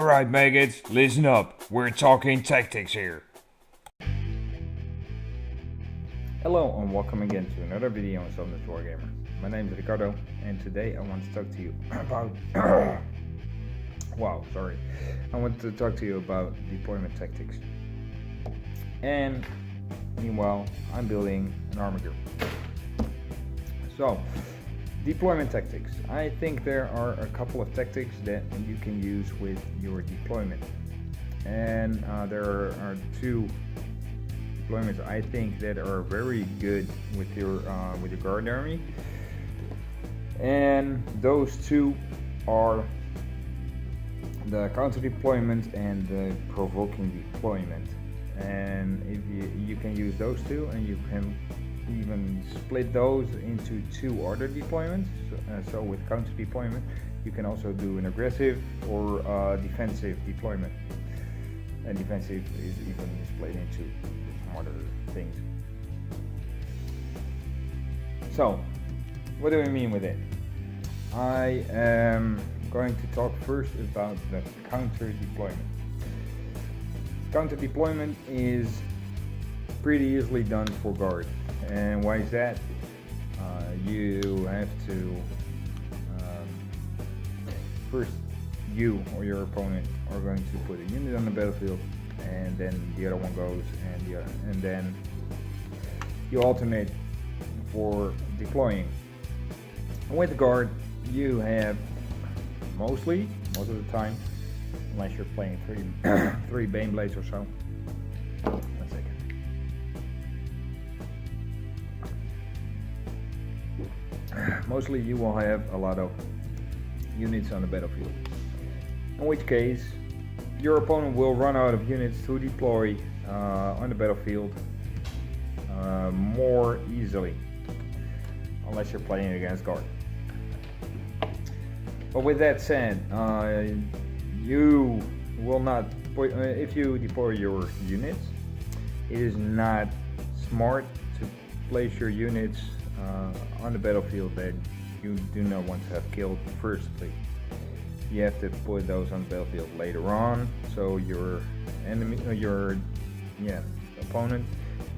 Alright, maggots, listen up. We're talking tactics here. Hello and welcome again to another video on Southern Wargamer. My name is Ricardo and today I want to talk to you about I want to talk to you about deployment tactics. And meanwhile, I'm building an armor group. So, deployment tactics. I think there are a couple of tactics that you can use with your deployment. And there are two deployments I think that are very good with your guard army, and those two are the counter deployment and the provoking deployment. And if you can use those two, and you can even split those into two other deployments. So with counter deployment you can also do an aggressive or defensive deployment, and defensive is even split into other things. So what do I mean with it? I am going to talk first about the counter deployment. Counter deployment is pretty easily done for guard. And why is that? You have to first, you or your opponent are going to put a unit on the battlefield, and then the other one goes, and then you alternate for deploying. And with the guard, you have most of the time, unless you're playing three Bane Blades or so. One second. Mostly you will have a lot of units on the battlefield, in which case your opponent will run out of units to deploy on the battlefield more easily, unless you're playing against guard. But with that said, you will not, if you deploy your units, it is not smart to place your units on the battlefield that you do not want to have killed firstly. You have to put those on the battlefield later on, so your enemy, your opponent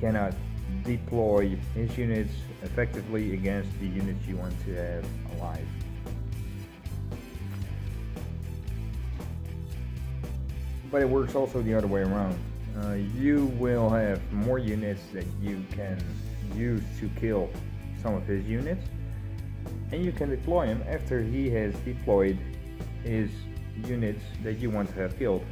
cannot deploy his units effectively against the units you want to have alive. But it works also the other way around. You will have more units that you can use to kill some of his units, and you can deploy him after he has deployed his units that you want to have killed.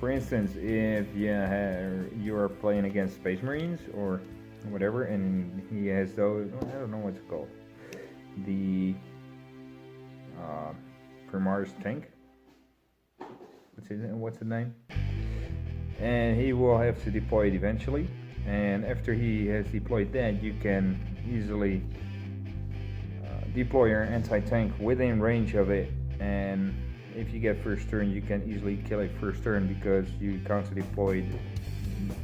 For instance, if you are playing against Space Marines or whatever, and he has those, I don't know what's it called, the Primaris tank. What's the name? And he will have to deploy it eventually. And after he has deployed that, you can easily deploy your anti-tank within range of it, and if you get first turn, you can easily kill it first turn because you counter deployed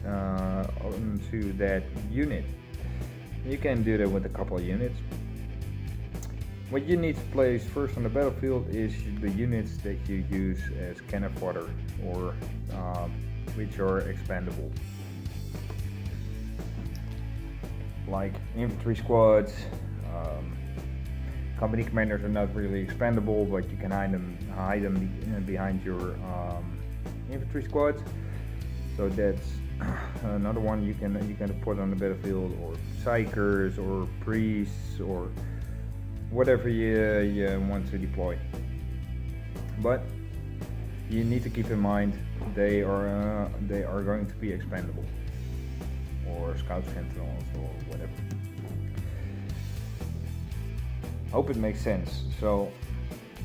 onto that unit. You can do that with a couple of units. What you need to place first on the battlefield is the units that you use as cannon fodder, or which are expandable, like infantry squads. Company commanders are not really expandable, but you can hide them behind your infantry squads. So that's another one you can put on the battlefield, or psychers, or priests, or whatever you want to deploy. But you need to keep in mind they are going to be expandable, or scout sentinels, or whatever. Hope it makes sense. So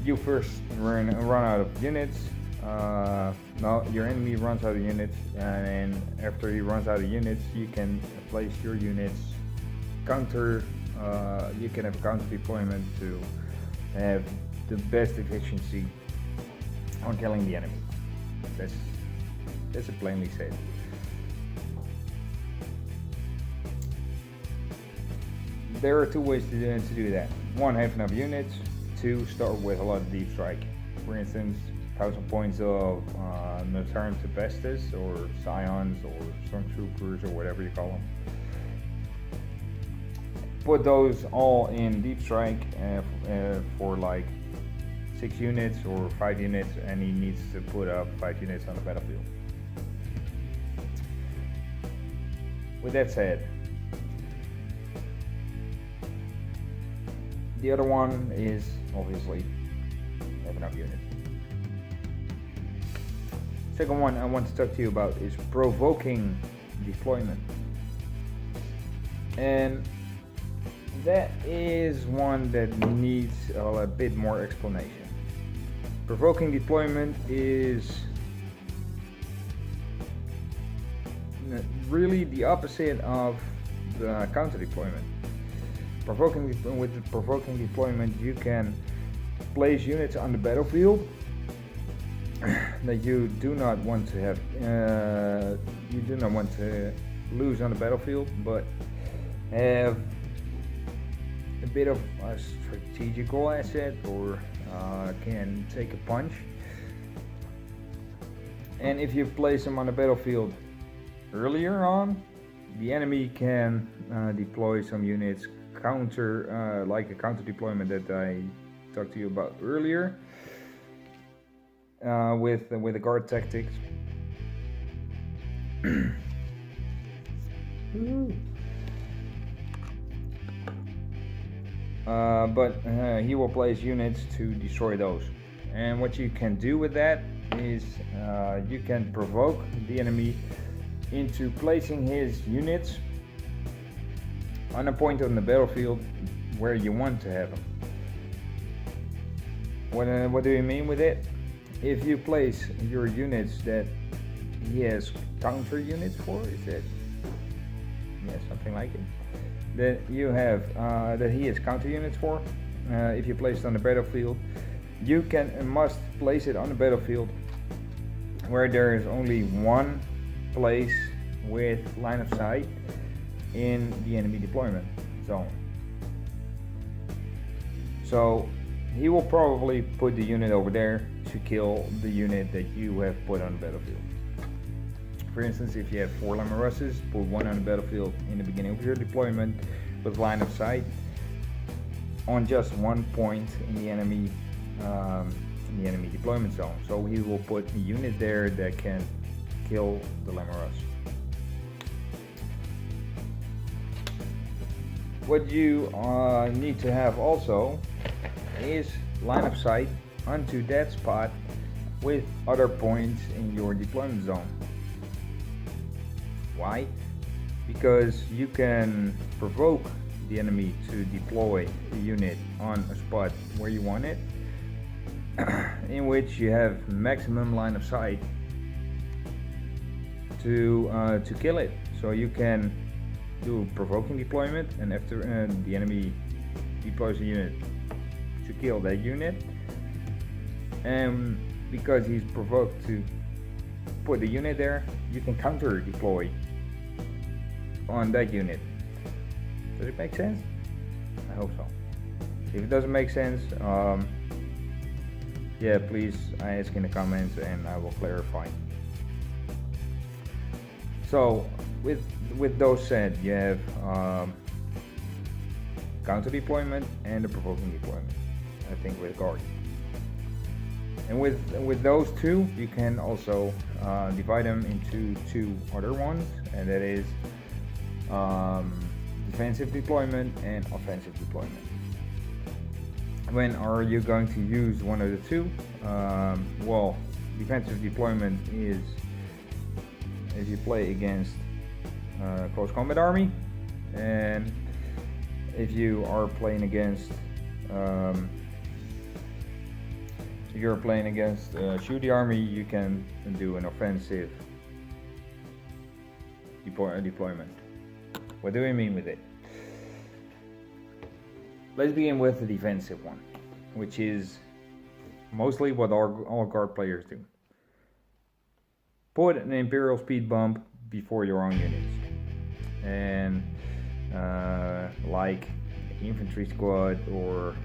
you first run out of units. Now your enemy runs out of units, and after he runs out of units, you can place your units counter. You can have counter deployment to have the best efficiency on killing the enemy. That's it plainly said. There are two ways to do that. One, have enough units. to start with a lot of deep strike. For instance, 1000 points of militarum or scions or stormtroopers or whatever you call them. Put those all in deep strike for like 6 units or 5 units, and he needs to put up 5 units on the battlefield. With that said, the other one is obviously have enough units. Second one I want to talk to you about is provoking deployment. And that is one that needs a bit more explanation. Provoking deployment is really the opposite of the counter deployment. With the provoking deployment, you can place units on the battlefield that you do not want to have. You do not want to lose on the battlefield, but have a bit of a strategical asset, or can take a punch. And if you place them on the battlefield earlier on, the enemy can deploy some units like a counter deployment that I talked to you about earlier with the guard tactics. But he will place units to destroy those. And what you can do with that is you can provoke the enemy into placing his units on a point on the battlefield where you want to have them. What do you mean with it? If you place your units that he has counter units for, is it? Yeah, something like it. That you have that he has counter units for. If you place it on the battlefield, you can and must place it on the battlefield where there is only one place with line of sight in the enemy deployment zone. So he will probably put the unit over there to kill the unit that you have put on the battlefield. For instance, if you have 4 Lamarusses, put one on the battlefield in the beginning of your deployment with line of sight on just one point in the enemy deployment zone. So he will put a unit there that can kill the Lamarus. What you need to have also is line of sight onto that spot with other points in your deployment zone. Why? Because you can provoke the enemy to deploy a unit on a spot where you want it, in which you have maximum line of sight to kill it. So you can do provoking deployment, and after the enemy deploys a unit to kill that unit, and because he's provoked to put the unit there, you can counter deploy on that unit. Does it make sense? I hope so. If it doesn't make sense, yeah, please ask in the comments and I will clarify. So with those said, you have counter deployment and the provoking deployment, I think, with guard. And with those two, you can also divide them into 2 other ones, and that is defensive deployment and offensive deployment. When are you going to use one of the two? Well, defensive deployment is if you play against close combat army, and if you are playing against shoot the army, you can do an offensive deployment. What do we mean with it? Let's begin with the defensive one, which is mostly what all guard players do. Put an Imperial speed bump before your own units, and like infantry squad or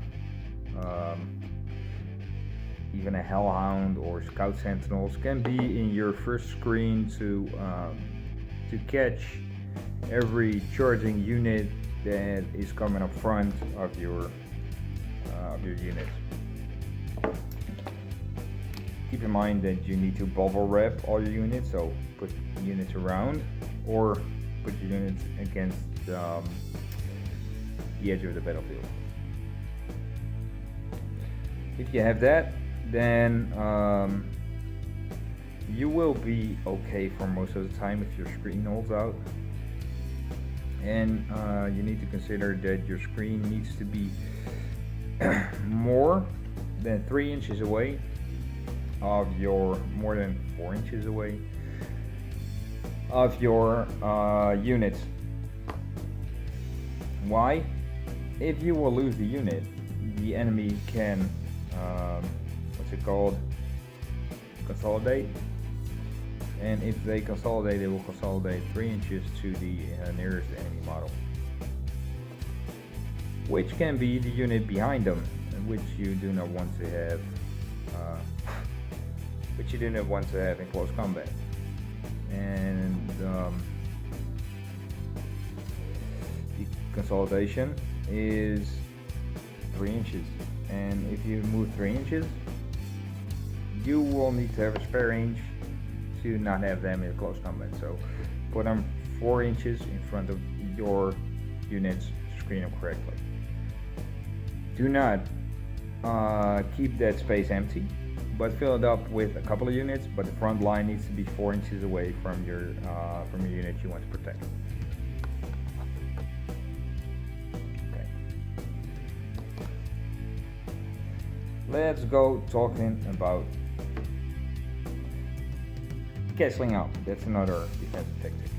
even a hellhound or scout sentinels can be in your first screen to catch every charging unit that is coming up front of your unit. Keep in mind that you need to bubble wrap all your units, so put units around or put your units against the edge of the battlefield. If you have that, then you will be okay for most of the time if your screen holds out. And you need to consider that your screen needs to be more than 3 inches away of your, more than 4 inches away of your units. Why? If you will lose the unit, the enemy can what's it called? Consolidate. And if they consolidate, they will consolidate 3 inches to the nearest enemy model, which can be the unit behind them, which you do not want to have. Which you do not want to have in close combat. And the consolidation is 3 inches, and if you move 3 inches, you will need to have a spare range to not have them in close combat. So put them 4 inches in front of your units, screen them correctly. Do not keep that space empty, but fill it up with a couple of units, but the front line needs to be 4 inches away from your unit you want to protect. Okay. Let's go talking about castling up. That's another defensive tactic.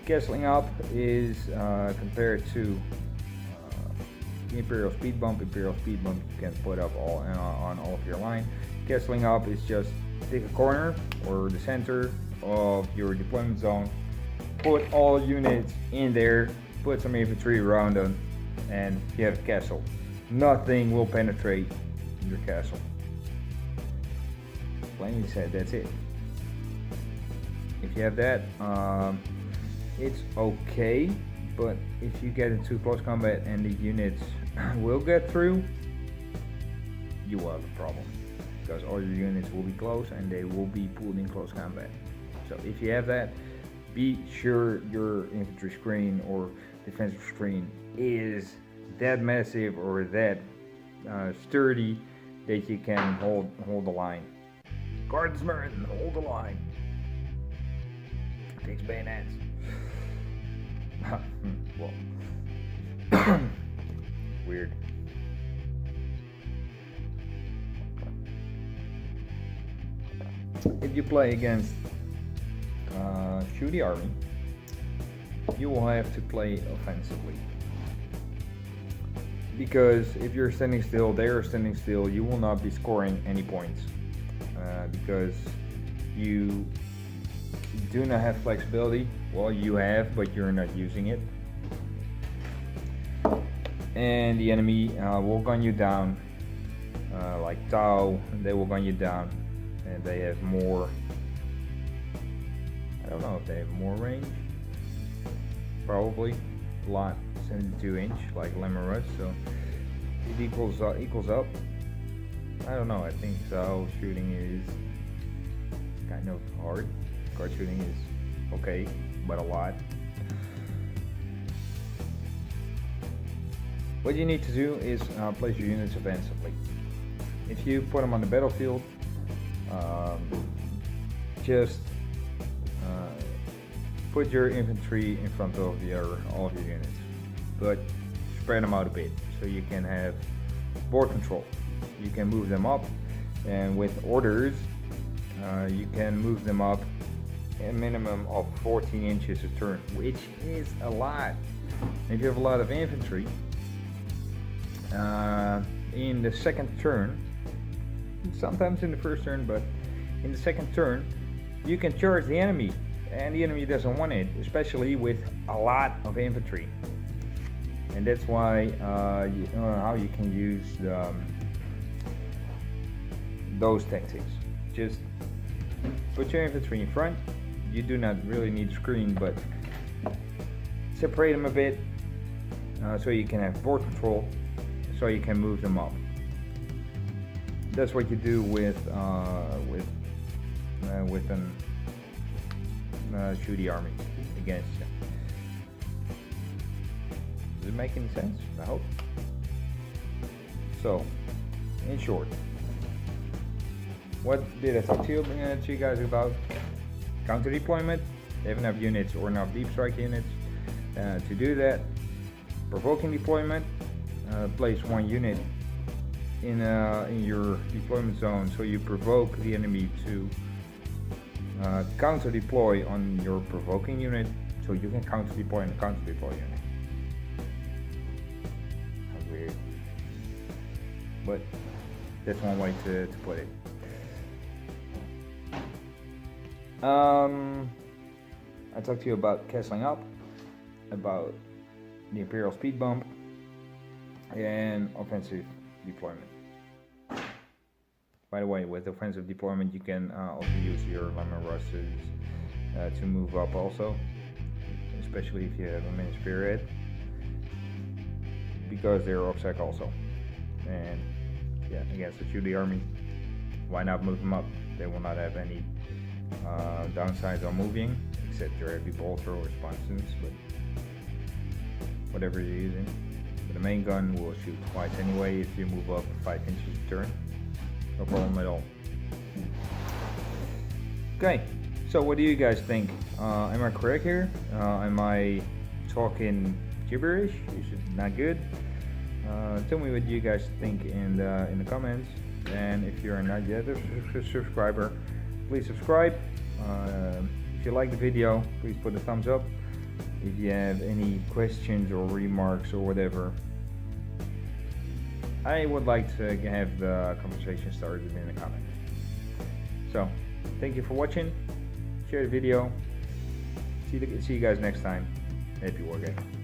Castling up is compared to the Imperial Speed Bump. Imperial Speed Bump you can put up on all of your line. Castling up is just take a corner or the center of your deployment zone, put all units in there, put some infantry around them, and you have a castle. Nothing will penetrate your castle. Plainly said, that's it. If you have that, it's okay, but if you get into close combat and the units will get through, you will have a problem, because all your units will be close and they will be pulled in close combat. So if you have that, be sure your infantry screen or defensive screen is that massive or that sturdy that you can hold the line. Guardsmen, hold the line. Takes bayonets. Well, weird. If you play against shooty army, you will have to play offensively, because if you're standing still, they are standing still, you will not be scoring any points, because you do not have flexibility. Well, you have, but you're not using it. And the enemy will gun you down, like Tau. They will gun you down, and they have more. I don't know if they have more range. Probably a lot. 72 inch, like Lemon Rush. So it equals up. I don't know. I think Tau shooting is kind of hard. Guard shooting is okay, but a lot. What you need to do is place your units offensively. If you put them on the battlefield, just put your infantry in front of all of your units, but spread them out a bit so you can have board control. You can move them up, and with orders, you can move them up a minimum of 14 inches a turn, which is a lot. If you have a lot of infantry, in the second turn, sometimes in the first turn, but in the second turn, you can charge the enemy, and the enemy doesn't want it, especially with a lot of infantry. and that's why how you can use those tactics. Just put your infantry in front. You do not really need a screen, but separate them a bit so you can have board control, so you can move them up. That's what you do with an shooty army against you. Does it make any sense? I hope. So, in short, what did I talk to you guys about? Counter deployment. They have enough units or enough deep strike units to do that. Provoking deployment. Place one unit in your deployment zone, so you provoke the enemy to counter deploy on your provoking unit, so you can counter deploy on the counter deploy unit. How weird. But that's one way to put it. I talked to you about castling up, about the Imperial speed bump, and offensive deployment. By the way, with offensive deployment, you can also use your Lemon Russes to move up also, especially if you have a mini spearhead, because they're obstac also. And yeah, against the shooty army, why not move them up? They will not have any downsides on moving, except your heavy bolter or sponsons, but whatever you're using. But the main gun will shoot twice anyway if you move up 5 inches a turn. No problem at all. Okay, so what do you guys think? Am I correct here? Am I talking gibberish? Is it not good? Tell me what you guys think in the comments. And if you're not yet a subscriber, please subscribe. If you like the video, please put a thumbs up. If you have any questions or remarks or whatever, I would like to have the conversation started in the comments. So, thank you for watching. Share the video. See you guys next time. Happy wargaming.